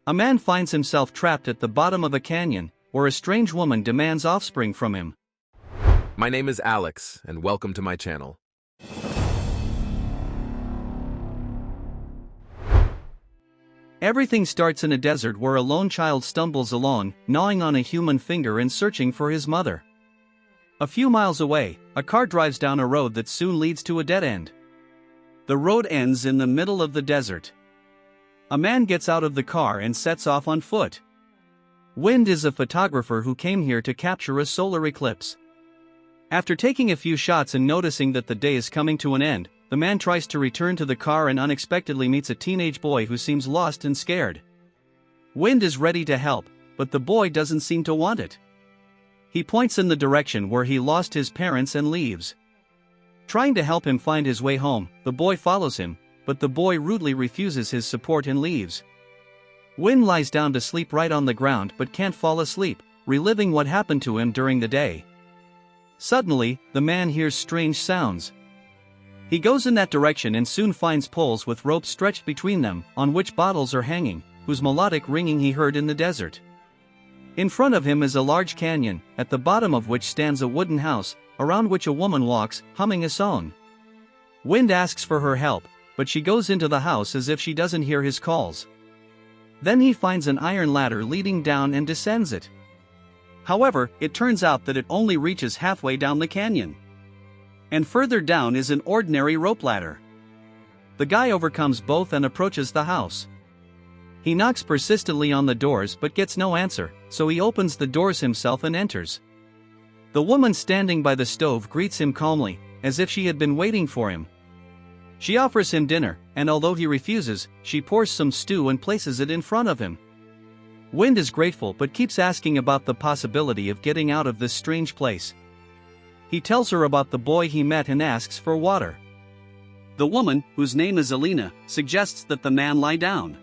A man finds himself trapped at the bottom of a canyon, where a strange woman demands offspring from him. My name is Alex, and welcome to my channel. Everything starts in a desert where a lone child stumbles along, gnawing on a human finger and searching for his mother. A few miles away, a car drives down a road that soon leads to a dead end. The road ends in the middle of the desert. A man gets out of the car and sets off on foot. Wind is a photographer who came here to capture a solar eclipse. After taking a few shots and noticing that the day is coming to an end, the man tries to return to the car and unexpectedly meets a teenage boy who seems lost and scared. Wind is ready to help, but the boy doesn't seem to want it. He points in the direction where he lost his parents and leaves. Trying to help him find his way home, the boy follows him, but the boy rudely refuses his support and leaves. Wind lies down to sleep right on the ground but can't fall asleep, reliving what happened to him during the day. Suddenly, the man hears strange sounds. He goes in that direction and soon finds poles with ropes stretched between them, on which bottles are hanging, whose melodic ringing he heard in the desert. In front of him is a large canyon, at the bottom of which stands a wooden house, around which a woman walks, humming a song. Wind asks for her help, but she goes into the house as if she doesn't hear his calls. Then he finds an iron ladder leading down and descends it. However, it turns out that it only reaches halfway down the canyon. And further down is an ordinary rope ladder. The guy overcomes both and approaches the house. He knocks persistently on the doors but gets no answer, so he opens the doors himself and enters. The woman standing by the stove greets him calmly, as if she had been waiting for him. She offers him dinner, and although he refuses, she pours some stew and places it in front of him. Wind is grateful but keeps asking about the possibility of getting out of this strange place. He tells her about the boy he met and asks for water. The woman, whose name is Alina, suggests that the man lie down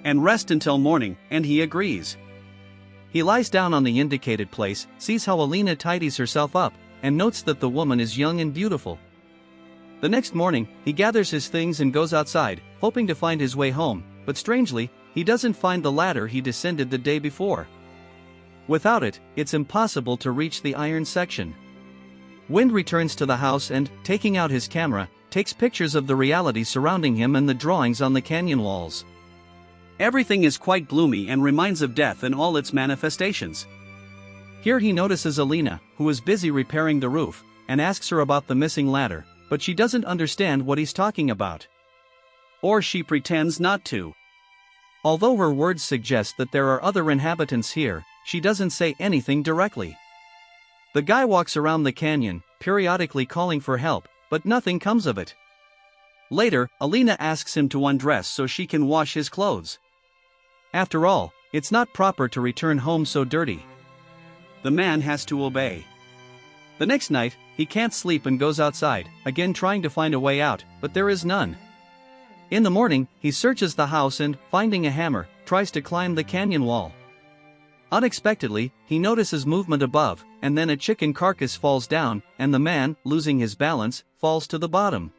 and rest until morning, and he agrees. He lies down on the indicated place, sees how Alina tidies herself up, and notes that the woman is young and beautiful. The next morning, he gathers his things and goes outside, hoping to find his way home, but strangely, he doesn't find the ladder he descended the day before. Without it, it's impossible to reach the iron section. Wind returns to the house and, taking out his camera, takes pictures of the reality surrounding him and the drawings on the canyon walls. Everything is quite gloomy and reminds of death in all its manifestations. Here he notices Alina, who is busy repairing the roof, and asks her about the missing ladder, but she doesn't understand what he's talking about. Or she pretends not to. Although her words suggest that there are other inhabitants here, she doesn't say anything directly. The guy walks around the canyon, periodically calling for help, but nothing comes of it. Later, Alina asks him to undress so she can wash his clothes. After all, it's not proper to return home so dirty. The man has to obey. The next night, he can't sleep and goes outside, again trying to find a way out, but there is none. In the morning, he searches the house and, finding a hammer, tries to climb the canyon wall. Unexpectedly, he notices movement above, and then a chicken carcass falls down, and the man, losing his balance, falls to the bottom.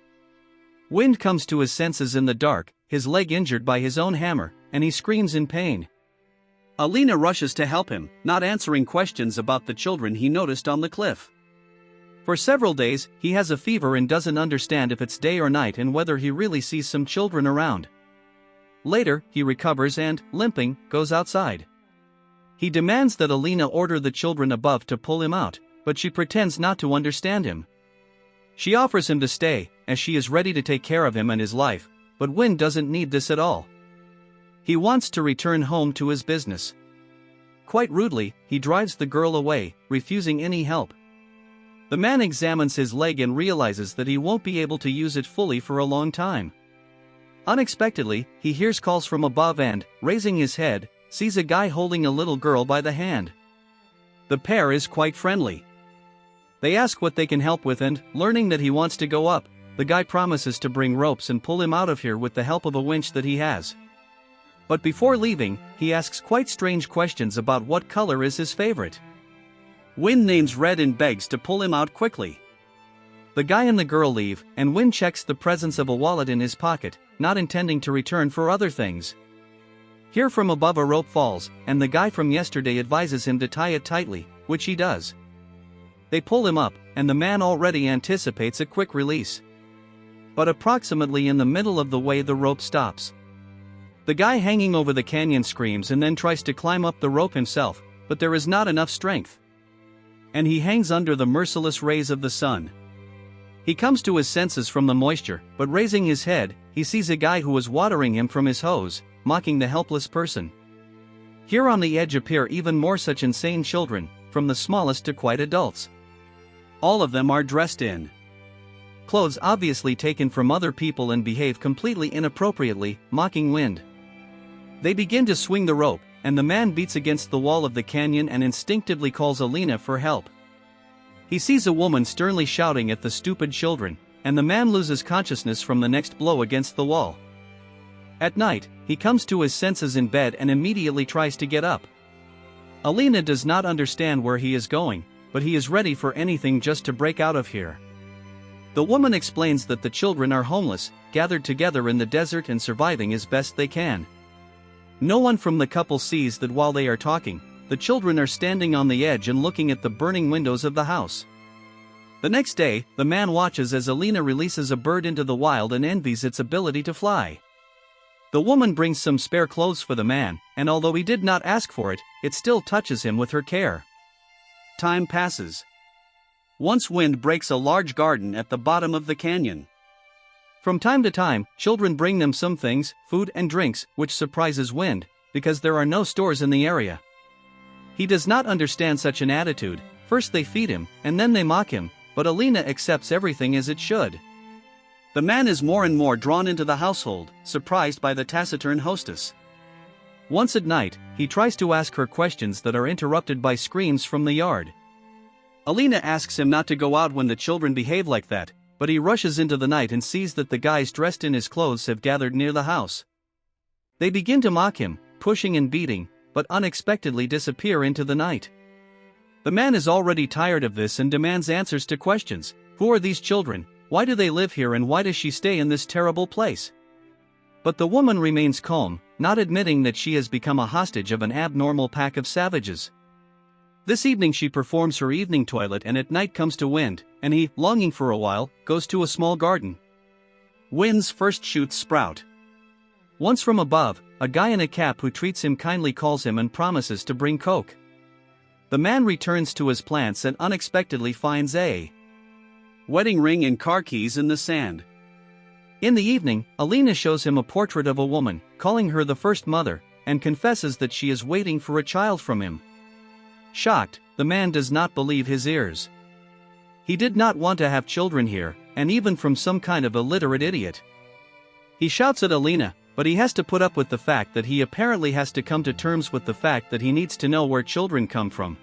Wind comes to his senses in the dark, his leg injured by his own hammer, and he screams in pain. Alina rushes to help him, not answering questions about the children he noticed on the cliff. For several days, he has a fever and doesn't understand if it's day or night and whether he really sees some children around. Later, he recovers and, limping, goes outside. He demands that Alina order the children above to pull him out, but she pretends not to understand him. She offers him to stay, as she is ready to take care of him and his life, but Wind doesn't need this at all. He wants to return home to his business. Quite rudely, he drives the girl away, refusing any help. The man examines his leg and realizes that he won't be able to use it fully for a long time. Unexpectedly, he hears calls from above and, raising his head, sees a guy holding a little girl by the hand. The pair is quite friendly. They ask what they can help with and, learning that he wants to go up, the guy promises to bring ropes and pull him out of here with the help of a winch that he has. But before leaving, he asks quite strange questions about what color is his favorite. Wind names red and begs to pull him out quickly. The guy and the girl leave, and Wind checks the presence of a wallet in his pocket, not intending to return for other things. Here from above a rope falls, and the guy from yesterday advises him to tie it tightly, which he does. They pull him up, and the man already anticipates a quick release. But approximately in the middle of the way the rope stops. The guy hanging over the canyon screams and then tries to climb up the rope himself, but there is not enough strength. And he hangs under the merciless rays of the sun. He comes to his senses from the moisture, but raising his head, he sees a guy who is watering him from his hose, mocking the helpless person. Here on the edge appear even more such insane children, from the smallest to quite adults. All of them are dressed in clothes obviously taken from other people and behave completely inappropriately, mocking Wind. They begin to swing the rope, and the man beats against the wall of the canyon and instinctively calls Alina for help. He sees a woman sternly shouting at the stupid children, and the man loses consciousness from the next blow against the wall. At night, he comes to his senses in bed and immediately tries to get up. Alina does not understand where he is going, but he is ready for anything just to break out of here. The woman explains that the children are homeless, gathered together in the desert and surviving as best they can. No one from the couple sees that while they are talking, the children are standing on the edge and looking at the burning windows of the house. The next day, the man watches as Alina releases a bird into the wild and envies its ability to fly. The woman brings some spare clothes for the man, and although he did not ask for it, it still touches him with her care. Time passes. Once Wind breaks a large garden at the bottom of the canyon. From time to time, children bring them some things, food and drinks, which surprises Wind, because there are no stores in the area. He does not understand such an attitude. First they feed him, and then they mock him, but Alina accepts everything as it should. The man is more and more drawn into the household, surprised by the taciturn hostess. Once at night, he tries to ask her questions that are interrupted by screams from the yard. Alina asks him not to go out when the children behave like that, but he rushes into the night and sees that the guys dressed in his clothes have gathered near the house. They begin to mock him, pushing and beating, but unexpectedly disappear into the night. The man is already tired of this and demands answers to questions. Who are these children? Why do they live here and why does she stay in this terrible place? But the woman remains calm, not admitting that she has become a hostage of an abnormal pack of savages. This evening she performs her evening toilet and at night comes to Wind, and he, longing for a while, goes to a small garden. Wind's first shoots sprout. Once from above, a guy in a cap who treats him kindly calls him and promises to bring coke. The man returns to his plants and unexpectedly finds a wedding ring and car keys in the sand. In the evening, Alina shows him a portrait of a woman, calling her the first mother, and confesses that she is waiting for a child from him. Shocked, the man does not believe his ears. He did not want to have children here, and even from some kind of illiterate idiot. He shouts at Alina, but he has to put up with the fact that he apparently has to come to terms with the fact that he needs to know where children come from.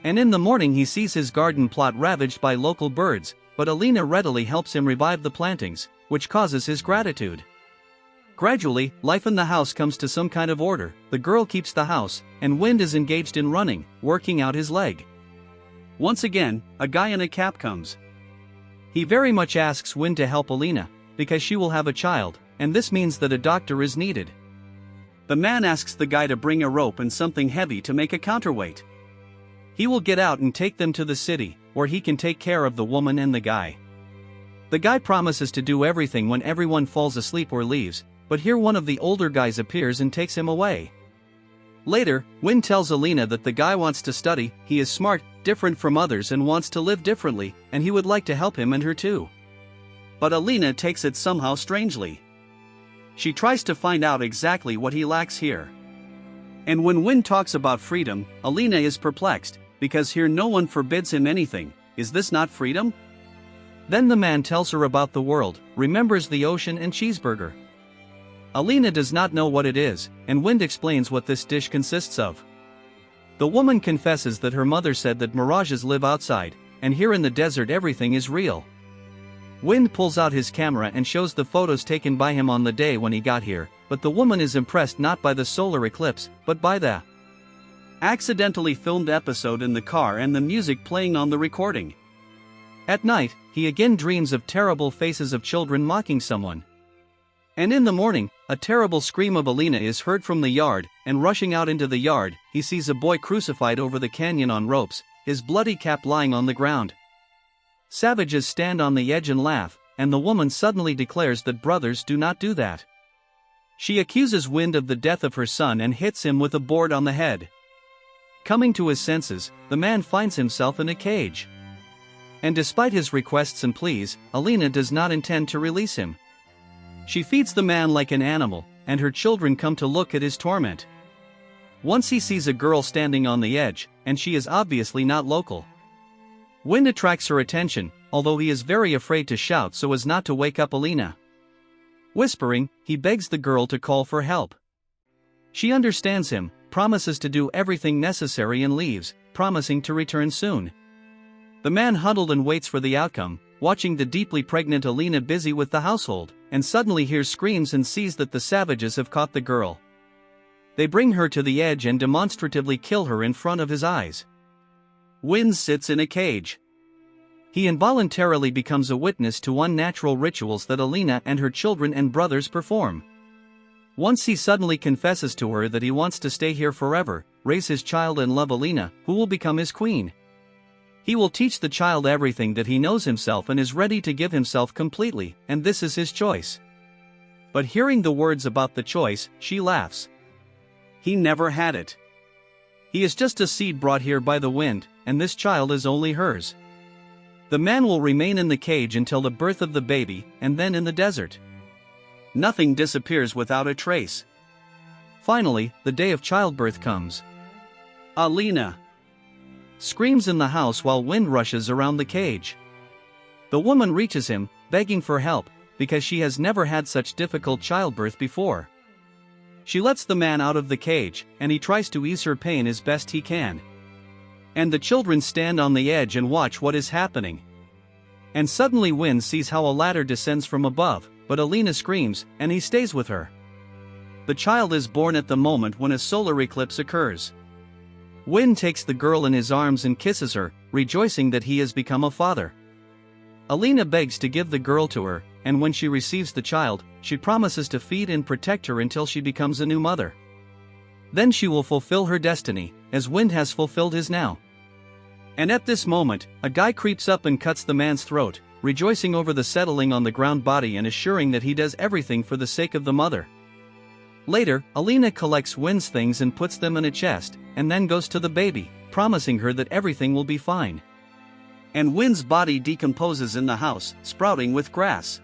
And in the morning he sees his garden plot ravaged by local birds, but Alina readily helps him revive the plantings, which causes his gratitude. Gradually, life in the house comes to some kind of order. The girl keeps the house, and Wind is engaged in running, working out his leg. Once again, a guy in a cap comes. He very much asks Wind to help Alina, because she will have a child, and this means that a doctor is needed. The man asks the guy to bring a rope and something heavy to make a counterweight. He will get out and take them to the city, where he can take care of the woman and the guy. The guy promises to do everything when everyone falls asleep or leaves, but here one of the older guys appears and takes him away. Later, Wind tells Alina that the guy wants to study, he is smart, different from others and wants to live differently, and he would like to help him and her too. But Alina takes it somehow strangely. She tries to find out exactly what he lacks here. And when Wind talks about freedom, Alina is perplexed, because here no one forbids him anything. Is this not freedom? Then the man tells her about the world, remembers the ocean and cheeseburger. Alina does not know what it is, and Wind explains what this dish consists of. The woman confesses that her mother said that mirages live outside, and here in the desert everything is real. Wind pulls out his camera and shows the photos taken by him on the day when he got here, but the woman is impressed not by the solar eclipse, but by the accidentally filmed episode in the car and the music playing on the recording. At night, he again dreams of terrible faces of children mocking someone. And in the morning, a terrible scream of Alina is heard from the yard, and rushing out into the yard, he sees a boy crucified over the canyon on ropes, his bloody cap lying on the ground. Savages stand on the edge and laugh, and the woman suddenly declares that brothers do not do that. She accuses Wind of the death of her son and hits him with a board on the head. Coming to his senses, the man finds himself in a cage. And despite his requests and pleas, Alina does not intend to release him. She feeds the man like an animal, and her children come to look at his torment. Once he sees a girl standing on the edge, and she is obviously not local. Wind attracts her attention, although he is very afraid to shout so as not to wake up Alina. Whispering, he begs the girl to call for help. She understands him, promises to do everything necessary and leaves, promising to return soon. The man huddled and waits for the outcome, watching the deeply pregnant Alina busy with the household, and suddenly hears screams and sees that the savages have caught the girl. They bring her to the edge and demonstratively kill her in front of his eyes. Wind sits in a cage. He involuntarily becomes a witness to unnatural rituals that Alina and her children and brothers perform. Once he suddenly confesses to her that he wants to stay here forever, raise his child and love Alina, who will become his queen. He will teach the child everything that he knows himself and is ready to give himself completely, and this is his choice. But hearing the words about the choice, she laughs. He never had it. He is just a seed brought here by the wind, and this child is only hers. The man will remain in the cage until the birth of the baby, and then in the desert. Nothing disappears without a trace. Finally, the day of childbirth comes. Alina screams in the house while Wind rushes around the cage. The woman reaches him, begging for help, because she has never had such difficult childbirth before. She lets the man out of the cage, and he tries to ease her pain as best he can. And the children stand on the edge and watch what is happening. And suddenly Wind sees how a ladder descends from above, but Alina screams, and he stays with her. The child is born at the moment when a solar eclipse occurs. Wind takes the girl in his arms and kisses her, rejoicing that he has become a father. Alina begs to give the girl to her, and when she receives the child, she promises to feed and protect her until she becomes a new mother. Then she will fulfill her destiny, as Wind has fulfilled his now. And at this moment, a guy creeps up and cuts the man's throat, rejoicing over the settling on the ground body and assuring that he does everything for the sake of the mother. Later, Alina collects Wind's things and puts them in a chest, and then goes to the baby, promising her that everything will be fine. And Wind's body decomposes in the house, sprouting with grass.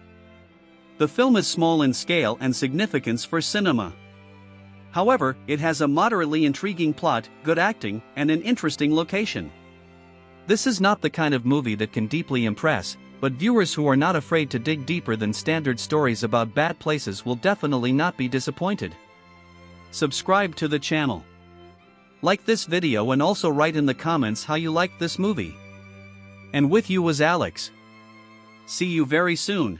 The film is small in scale and significance for cinema. However, it has a moderately intriguing plot, good acting, and an interesting location. This is not the kind of movie that can deeply impress, but viewers who are not afraid to dig deeper than standard stories about bad places will definitely not be disappointed. Subscribe to the channel. Like this video and also write in the comments how you liked this movie. And with you was Alex. See you very soon.